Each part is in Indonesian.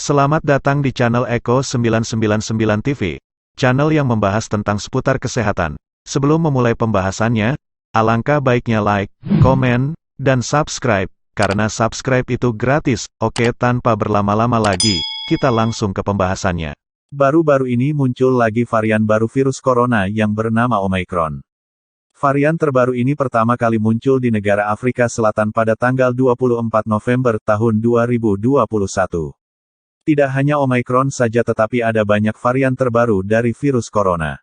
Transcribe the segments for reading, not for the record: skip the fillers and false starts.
Selamat datang di channel Eko 999 TV, channel yang membahas tentang seputar kesehatan. Sebelum memulai pembahasannya, alangkah baiknya like, komen, dan subscribe, karena subscribe itu gratis. Oke, tanpa berlama-lama lagi, kita langsung ke pembahasannya. Baru-baru ini muncul lagi varian baru virus corona yang bernama Omicron. Varian terbaru ini pertama kali muncul di negara Afrika Selatan pada tanggal 24 November tahun 2021. Tidak hanya Omicron saja tetapi ada banyak varian terbaru dari virus corona.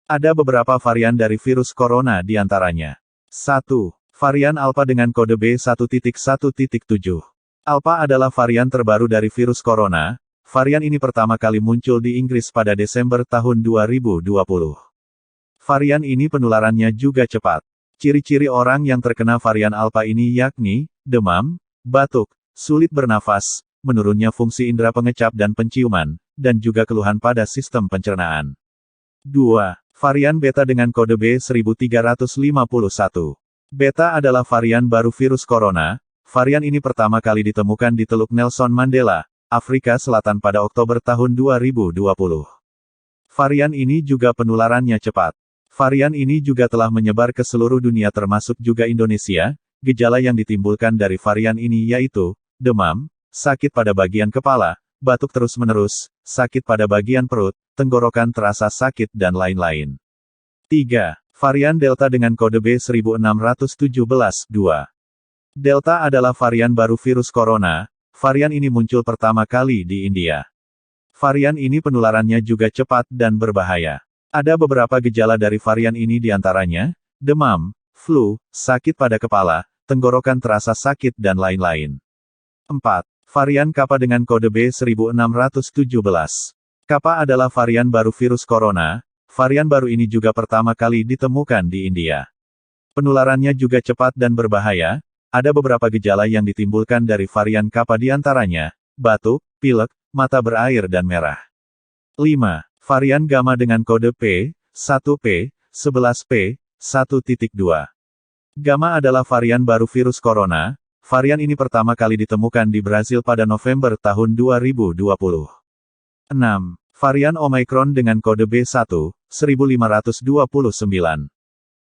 Ada beberapa varian dari virus corona di antaranya. 1. Varian Alpha dengan kode B1.1.7. Alpha adalah varian terbaru dari virus corona. Varian ini pertama kali muncul di Inggris pada Desember tahun 2020. Varian ini penularannya juga cepat. Ciri-ciri orang yang terkena varian Alpha ini yakni, demam, batuk, sulit bernafas, menurunnya fungsi indera pengecap dan penciuman, dan juga keluhan pada sistem pencernaan. 2. Varian Beta dengan kode B1351. Beta adalah varian baru virus corona. Varian ini pertama kali ditemukan di Teluk Nelson Mandela, Afrika Selatan pada Oktober tahun 2020. Varian ini juga penularannya cepat. Varian ini juga telah menyebar ke seluruh dunia termasuk juga Indonesia. Gejala yang ditimbulkan dari varian ini yaitu, demam, sakit pada bagian kepala, batuk terus-menerus, sakit pada bagian perut, tenggorokan terasa sakit dan lain-lain. 3. Varian Delta dengan kode B1617-2. Delta adalah varian baru virus corona. Varian ini muncul pertama kali di India. Varian ini penularannya juga cepat dan berbahaya. Ada beberapa gejala dari varian ini diantaranya, demam, flu, sakit pada kepala, tenggorokan terasa sakit dan lain-lain. 4. Varian Kappa dengan kode B1617. Kappa adalah varian baru virus corona. Varian baru ini juga pertama kali ditemukan di India. Penularannya juga cepat dan berbahaya. Ada beberapa gejala yang ditimbulkan dari varian Kappa diantaranya, batuk, pilek, mata berair dan merah. 5. Varian Gamma dengan kode P1P11P1.2. Gamma adalah varian baru virus corona. Varian ini pertama kali ditemukan di Brasil pada November tahun 2020. 6. Varian Omicron dengan kode B11529.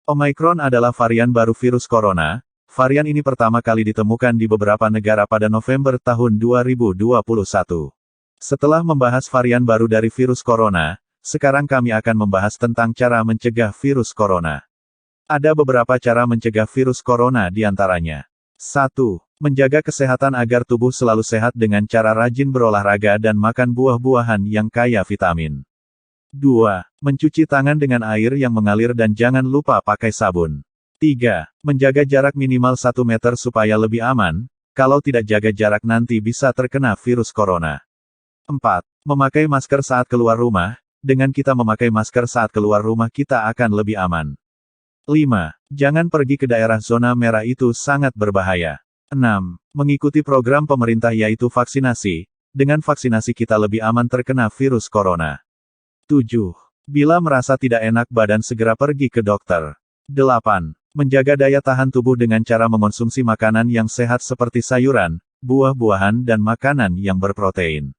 Omicron adalah varian baru virus corona. Varian ini pertama kali ditemukan di beberapa negara pada November tahun 2021. Setelah membahas varian baru dari virus corona, sekarang kami akan membahas tentang cara mencegah virus corona. Ada beberapa cara mencegah virus corona di antaranya. 1. Menjaga kesehatan agar tubuh selalu sehat dengan cara rajin berolahraga dan makan buah-buahan yang kaya vitamin. 2. Mencuci tangan dengan air yang mengalir dan jangan lupa pakai sabun. 3. Menjaga jarak minimal 1 meter supaya lebih aman, kalau tidak jaga jarak nanti bisa terkena virus corona. 4. Memakai masker saat keluar rumah, dengan kita memakai masker saat keluar rumah kita akan lebih aman. 5. Jangan pergi ke daerah zona merah itu sangat berbahaya. 6. Mengikuti program pemerintah yaitu vaksinasi. Dengan vaksinasi kita lebih aman terkena virus corona. 7. Bila merasa tidak enak badan segera pergi ke dokter. 8. Menjaga daya tahan tubuh dengan cara mengonsumsi makanan yang sehat seperti sayuran, buah-buahan dan makanan yang berprotein.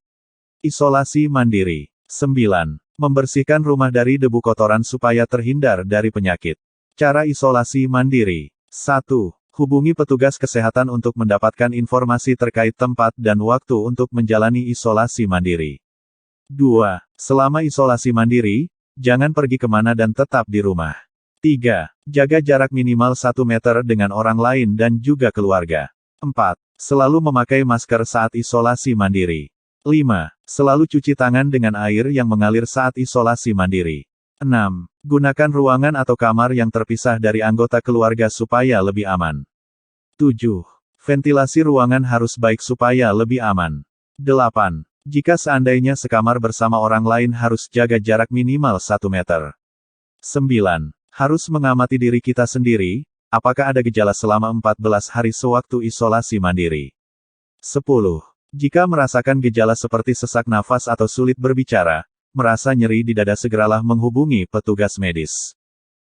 Isolasi mandiri. 9. Membersihkan rumah dari debu kotoran supaya terhindar dari penyakit. Cara isolasi mandiri. 1. Hubungi petugas kesehatan untuk mendapatkan informasi terkait tempat dan waktu untuk menjalani isolasi mandiri. 2. Selama isolasi mandiri, jangan pergi kemana dan tetap di rumah. 3. Jaga jarak minimal 1 meter dengan orang lain dan juga keluarga. 4. Selalu memakai masker saat isolasi mandiri. 5. Selalu cuci tangan dengan air yang mengalir saat isolasi mandiri. 6. Gunakan ruangan atau kamar yang terpisah dari anggota keluarga supaya lebih aman. 7. Ventilasi ruangan harus baik supaya lebih aman. 8. Jika seandainya sekamar bersama orang lain harus jaga jarak minimal 1 meter. 9. Harus mengamati diri kita sendiri, apakah ada gejala selama 14 hari sewaktu isolasi mandiri. 10. Jika merasakan gejala seperti sesak nafas atau sulit berbicara, merasa nyeri di dada segeralah menghubungi petugas medis.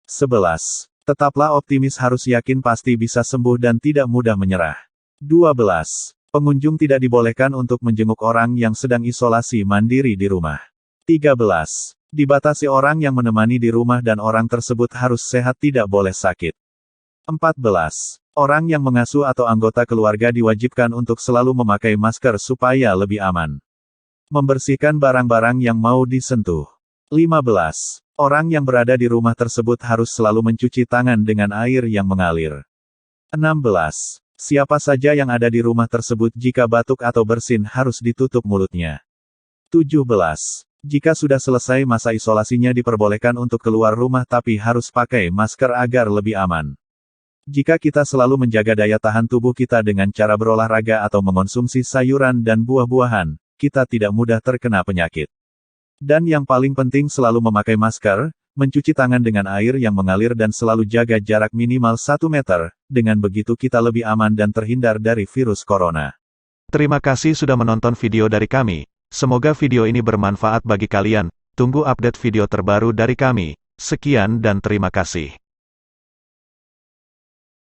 11. Tetaplah optimis harus yakin pasti bisa sembuh dan tidak mudah menyerah. 12. Pengunjung tidak dibolehkan untuk menjenguk orang yang sedang isolasi mandiri di rumah. 13. Dibatasi orang yang menemani di rumah dan orang tersebut harus sehat, tidak boleh sakit. 14. Orang yang mengasuh atau anggota keluarga diwajibkan untuk selalu memakai masker supaya lebih aman. Membersihkan barang-barang yang mau disentuh. 15. Orang yang berada di rumah tersebut harus selalu mencuci tangan dengan air yang mengalir. 16. Siapa saja yang ada di rumah tersebut jika batuk atau bersin harus ditutup mulutnya. 17. Jika sudah selesai masa isolasinya diperbolehkan untuk keluar rumah tapi harus pakai masker agar lebih aman. Jika kita selalu menjaga daya tahan tubuh kita dengan cara berolahraga atau mengonsumsi sayuran dan buah-buahan, kita tidak mudah terkena penyakit. Dan yang paling penting selalu memakai masker, mencuci tangan dengan air yang mengalir dan selalu jaga jarak minimal 1 meter, dengan begitu kita lebih aman dan terhindar dari virus corona. Terima kasih sudah menonton video dari kami. Semoga video ini bermanfaat bagi kalian. Tunggu update video terbaru dari kami. Sekian dan terima kasih.